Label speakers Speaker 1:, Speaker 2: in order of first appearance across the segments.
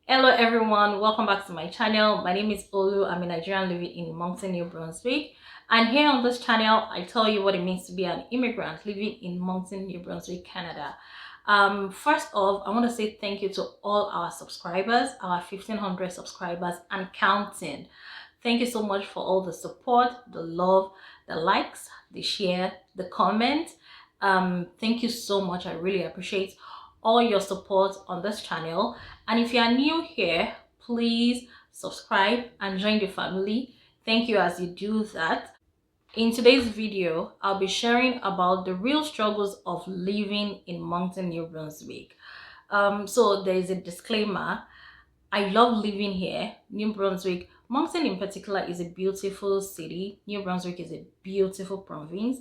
Speaker 1: Hello everyone, welcome back to my channel. My name is Olu. I'm a Nigerian living in Moncton, New Brunswick. And here on this channel, I tell you what it means to be an immigrant living in Moncton, New Brunswick, Canada. First off, I want to say thank you to all our subscribers, our 1,500 subscribers and counting. Thank you so much for all the support, the love, the likes, the share, the comment. Thank you so much. I really appreciate all your support on this channel. And if you are new here, please subscribe and join the family. Thank you as you do that. In today's video, I'll be sharing about the real struggles of living in Moncton, New Brunswick. So there is a disclaimer. I love living here. New Brunswick, Moncton in particular, is a beautiful city. New Brunswick is a beautiful province.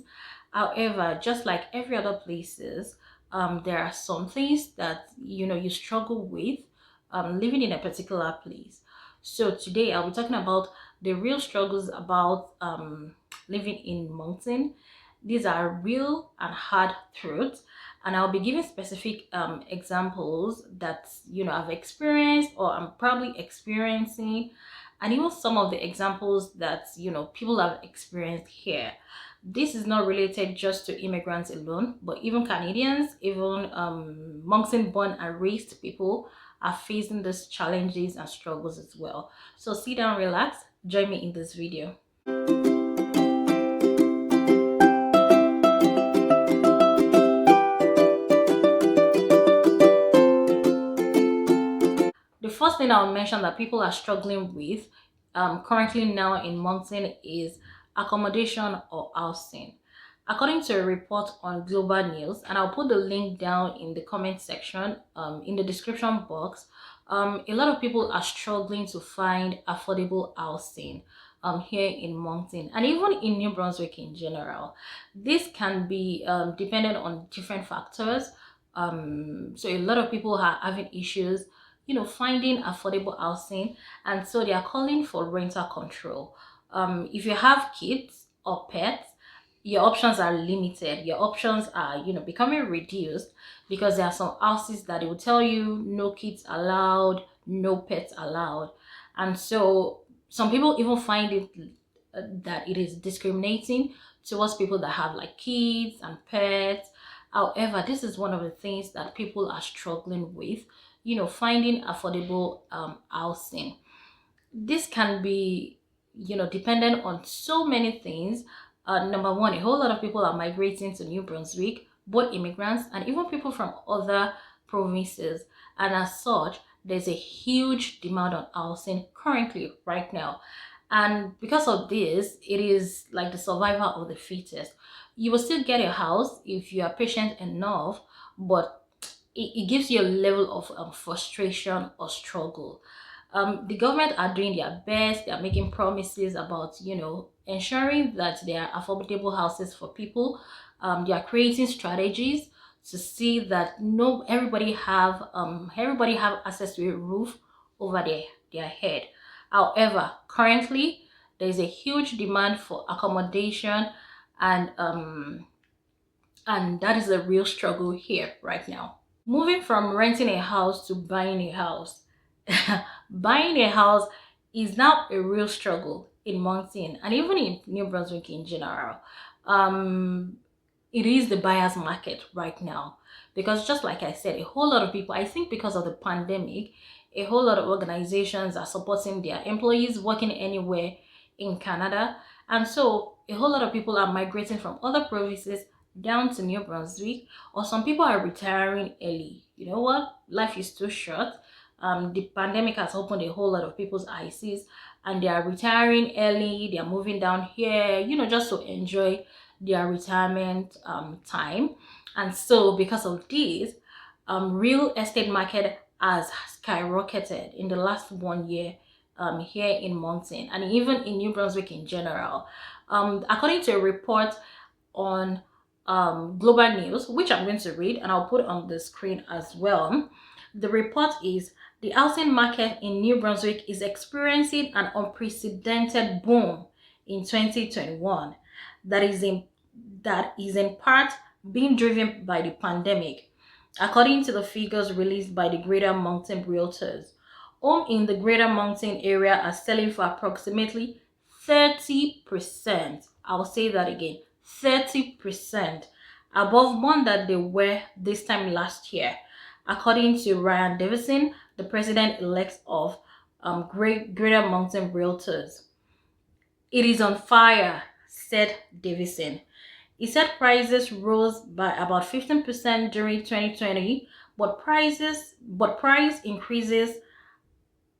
Speaker 1: However, just like every other places, there are some things that you struggle with living in a particular place. So today I'll be talking about the real struggles about living in Moncton. These are real and hard truths, and I'll be giving specific examples that I've experienced or I'm probably experiencing, and even some of the examples that people have experienced here. This is not related just to immigrants alone, but even Canadians, even Moncton born and raised people are facing these challenges and struggles as well. So sit down, relax, join me in this video. The first thing I'll mention that people are struggling with currently now in Moncton is accommodation or housing. According to a report on Global News, and I'll put the link down in the comment section, in the description box, a lot of people are struggling to find affordable housing here in Moncton and even in New Brunswick in general. This can be dependent on different factors. So a lot of people are having issues finding affordable housing, and so they are calling for rental control. If you have kids or pets, your options are limited. Your options are becoming reduced, because there are some houses that they will tell you no kids allowed, no pets allowed. And so some people even find it that it is discriminating towards people that have like kids and pets. However, this is one of the things that people are struggling with, finding affordable housing. This can be dependent on so many things. Number one, a whole lot of people are migrating to New Brunswick, both immigrants and even people from other provinces, and as such there's a huge demand on housing currently right now. And because of this, it is like the survival of the fittest. You will still get a house if you are patient enough, but it gives you a level of frustration or struggle. The government are doing their best. They are making promises about ensuring that there are affordable houses for people. They are creating strategies to see that everybody have access to a roof over their head. However, currently there is a huge demand for accommodation, and that is a real struggle here right now. Moving from renting a house to buying a house. Buying a house is now a real struggle in Moncton and even in New Brunswick in general. It is the buyer's market right now, because just like I said, a whole lot of people, I think because of the pandemic, a whole lot of organizations are supporting their employees working anywhere in Canada. And so a whole lot of people are migrating from other provinces down to New Brunswick, or some people are retiring early. You know what? Life is too short. The pandemic has opened a whole lot of people's eyes, and they are retiring early. They are moving down here, just to enjoy their retirement time. And so because of this, real estate market has skyrocketed in the last 1 year here in Moncton and even in New Brunswick in general. According to a report on Global News, which I'm going to read and I'll put on the screen as well. The report is: the housing market in New Brunswick is experiencing an unprecedented boom in 2021 that is in part being driven by the pandemic. According to the figures released by the Greater Moncton Realtors, Home in the greater Moncton area are selling for approximately 30%. I'll say that again, 30% above one that they were this time last year, according to Ryan Davison, the president-elect of Greater Moncton Realtors. It is on fire, said Davison. He said prices rose by about 15% during 2020, but price increases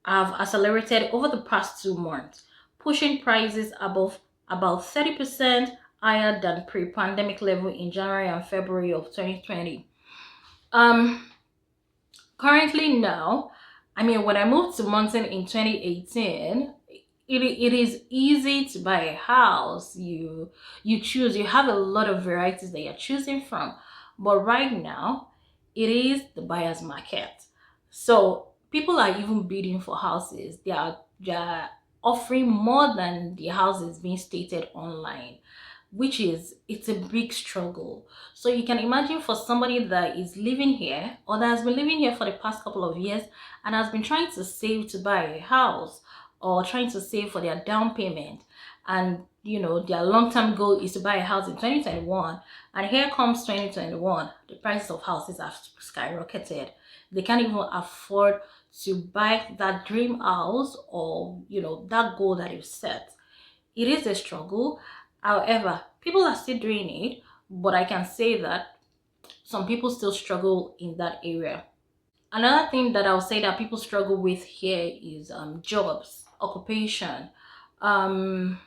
Speaker 1: have accelerated over the past 2 months, pushing prices above about 30% higher than pre-pandemic level in January and February of 2020. Currently now, I mean, when I moved to Moncton in 2018, it is easy to buy a house. You have a lot of varieties that you're choosing from. But right now, it is the buyer's market. So people are even bidding for houses. They are offering more than the houses being stated online, which is it's a big struggle. So you can imagine for somebody that is living here or that has been living here for the past couple of years and has been trying to save to buy a house or trying to save for their down payment, and their long-term goal is to buy a house in 2021, and here comes 2021, the prices of houses have skyrocketed. They can't even afford to buy that dream house or that goal that you've set. It is a struggle. However, people are still doing it, but I can say that some people still struggle in that area. Another thing that I'll say that people struggle with here is jobs, occupation. Um,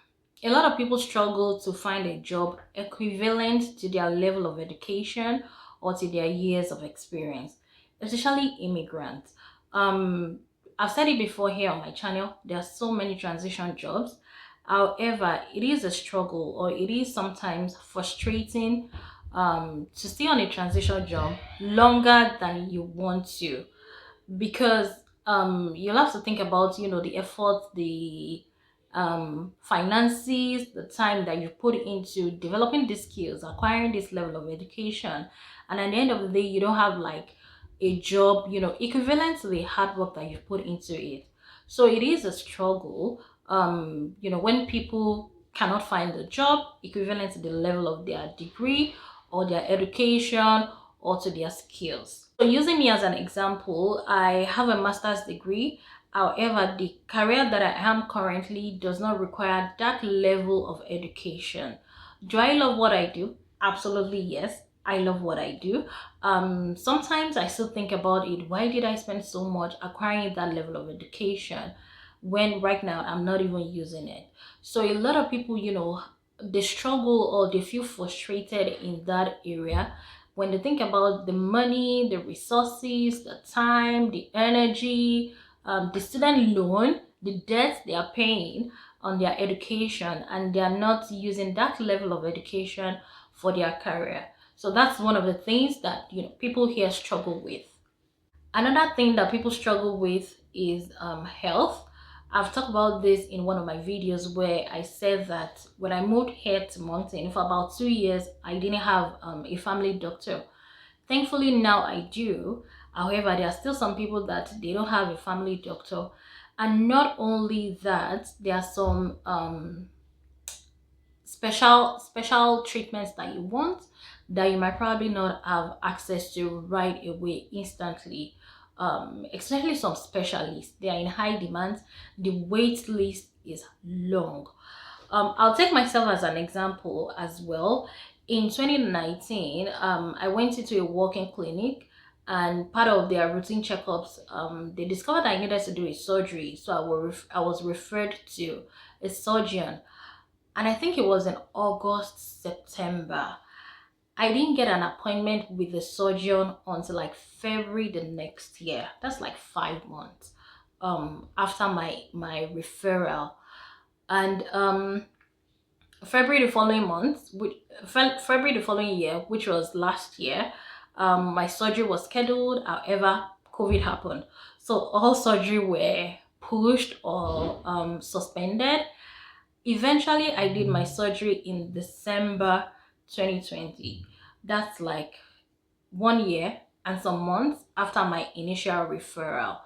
Speaker 1: a lot of people struggle to find a job equivalent to their level of education or to their years of experience, especially immigrants. Um, I've said it before here on my channel, there are so many transition jobs. However, it is a struggle or it is sometimes frustrating to stay on a transition job longer than you want to, because you'll have to think about the effort, the finances, the time that you put into developing these skills, acquiring this level of education, and at the end of the day you don't have like a job equivalent to the hard work that you put into it. So it is a struggle when people cannot find a job equivalent to the level of their degree or their education or to their skills. So using me as an example, I have a master's degree. However, the career that I am currently does not require that level of education. Do I love what I do? Absolutely yes. I love what I do. Sometimes I still think about it. Why did I spend so much acquiring that level of education when right now I'm not even using it? So a lot of people, they struggle or they feel frustrated in that area when they think about the money, the resources, the time, the energy, the student loan, the debt they are paying on their education, and they are not using that level of education for their career. So that's one of the things that people here struggle with. Another thing that people struggle with is health. I've talked about this in one of my videos where I said that when I moved here to Moncton for about 2 years, I didn't have a family doctor. Thankfully now I do. However, there are still some people that they don't have a family doctor, and not only that, there are some special treatments that you want that you might probably not have access to right away instantly. Especially some specialists, they are in high demand. The wait list is long. I'll take myself as an example as well. In 2019, I went into a walk-in clinic, and part of their routine checkups, they discovered I needed to do a surgery. So I was referred to a surgeon, and I think it was in August, September. I didn't get an appointment with the surgeon until like February the next year. That's like 5 months after my referral. And February the following month, February the following year, which was last year, my surgery was scheduled. However, COVID happened, so all surgery were pushed or suspended. Eventually, I did my surgery in December 2020. That's like 1 year and some months after my initial referral.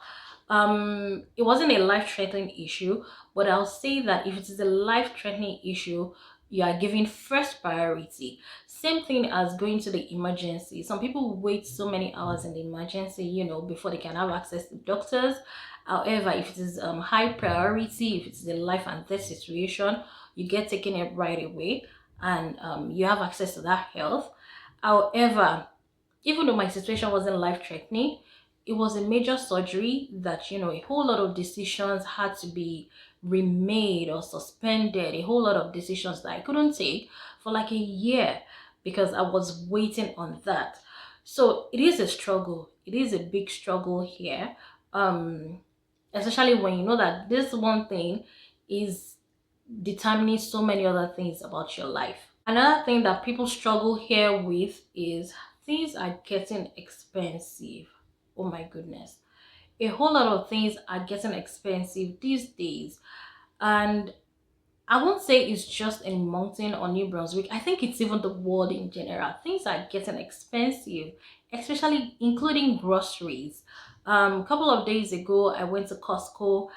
Speaker 1: It wasn't a life-threatening issue, but I'll say that if it is a life-threatening issue, you are giving first priority. Same thing as going to the emergency. Some people wait so many hours in the emergency, before they can have access to doctors. However, if it is high priority, if it's a life and death situation, you get taken it right away, and you have access to that health. However, even though my situation wasn't life threatening, it was a major surgery that, a whole lot of decisions had to be remade or suspended, a whole lot of decisions that I couldn't take for like a year because I was waiting on that. So it is a struggle. It is a big struggle here. Um, Especially when you know that this one thing is determining so many other things about your life. Another thing that people struggle here with is things are getting expensive. Oh my goodness. A whole lot of things are getting expensive these days. And I won't say it's just in Moncton or New Brunswick. I think it's even the world in general. Things are getting expensive, especially including groceries. A couple of days ago, I went to Costco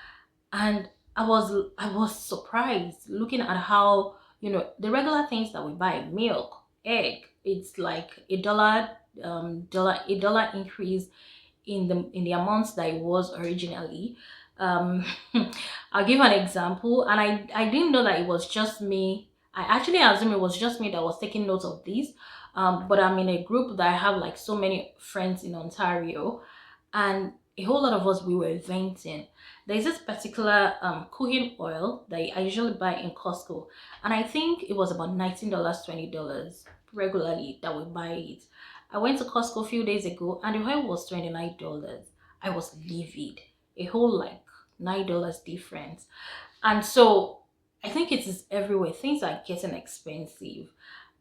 Speaker 1: and I was surprised looking at how the regular things that we buy, milk, egg, it's like a dollar increase in the amounts that it was originally. um I'll give an example, and I didn't know that it was just me. I actually assumed it was just me that was taking note of these, but I'm in a group that I have like so many friends in Ontario, and a whole lot of us, we were venting. There's this particular cooking oil that I usually buy in Costco, and I think it was about $19, $20 regularly that we buy it. I went to Costco a few days ago and the oil was $29. I was livid. A whole like $9 difference. And so I think it is everywhere. Things are getting expensive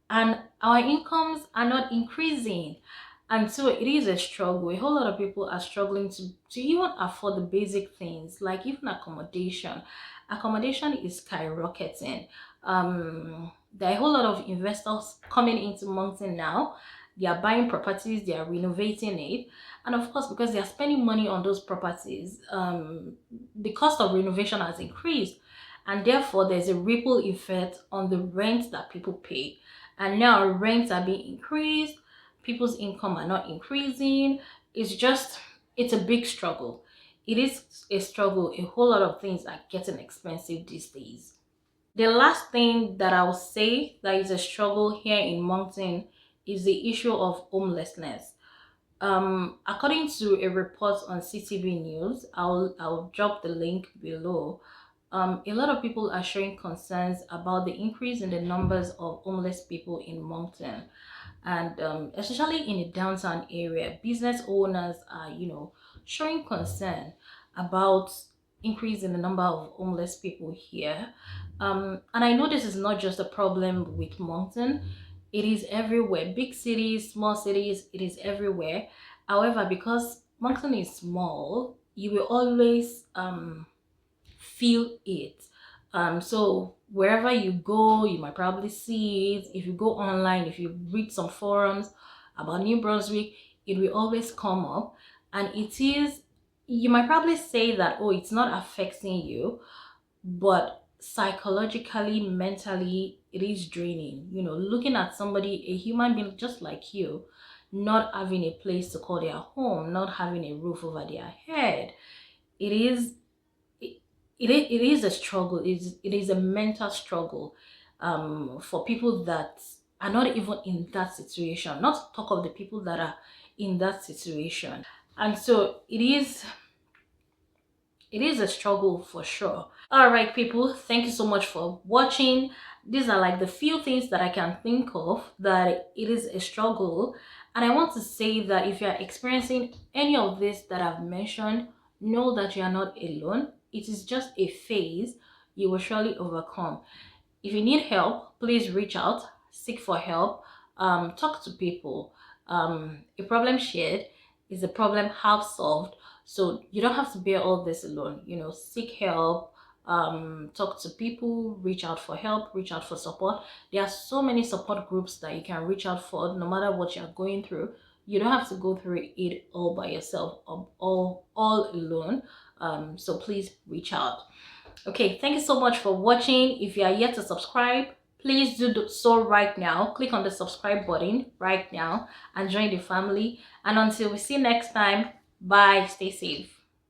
Speaker 1: and our incomes are not increasing. And so it is a struggle. A whole lot of people are struggling to even afford the basic things, like even accommodation. Accommodation is skyrocketing. There are a whole lot of investors coming into Moncton now. They are buying properties, they are renovating it. And of course, because they are spending money on those properties, the cost of renovation has increased. And therefore, there's a ripple effect on the rent that people pay. And now rents are being increased, people's income are not increasing. It's a big struggle. It is a struggle. A whole lot of things are getting expensive these days. The last thing that I'll say that is a struggle here in Moncton is the issue of homelessness. According to a report on CTV News, I'll drop the link below. A lot of people are showing concerns about the increase in the numbers of homeless people in Moncton, and especially in the downtown area, business owners are, showing concern about increase in the number of homeless people here. And I know this is not just a problem with Moncton; it is everywhere. Big cities, small cities, it is everywhere. However, because Moncton is small, you will always feel it. So wherever you go, you might probably see it. If you go online, if you read some forums about New Brunswick, it will always come up. And you might probably say that, oh, it's not affecting you, but psychologically, mentally, it is draining. Looking at somebody, a human being just like you, not having a place to call their home, not having a roof over their head, it is it is a struggle. It is a mental struggle for people that are not even in that situation, not to talk of the people that are in that situation. And so it is a struggle for sure. All right, people, thank you so much for watching. These are like the few things that I can think of that it is a struggle. And I want to say that if you're experiencing any of this that I've mentioned, know that you are not alone. It is just a phase. You will surely overcome. If you need help, please reach out, seek for help, talk to people. A problem shared is a problem half solved. So you don't have to bear all this alone. Seek help, talk to people, reach out for help, reach out for support. There are so many support groups that you can reach out for no matter what you're going through. You don't have to go through it all by yourself or all alone. So please reach out. Okay, thank you so much for watching. If you are yet to subscribe, please do so right now. Click on the subscribe button right now and join the family. And until we see next time, bye. Stay safe.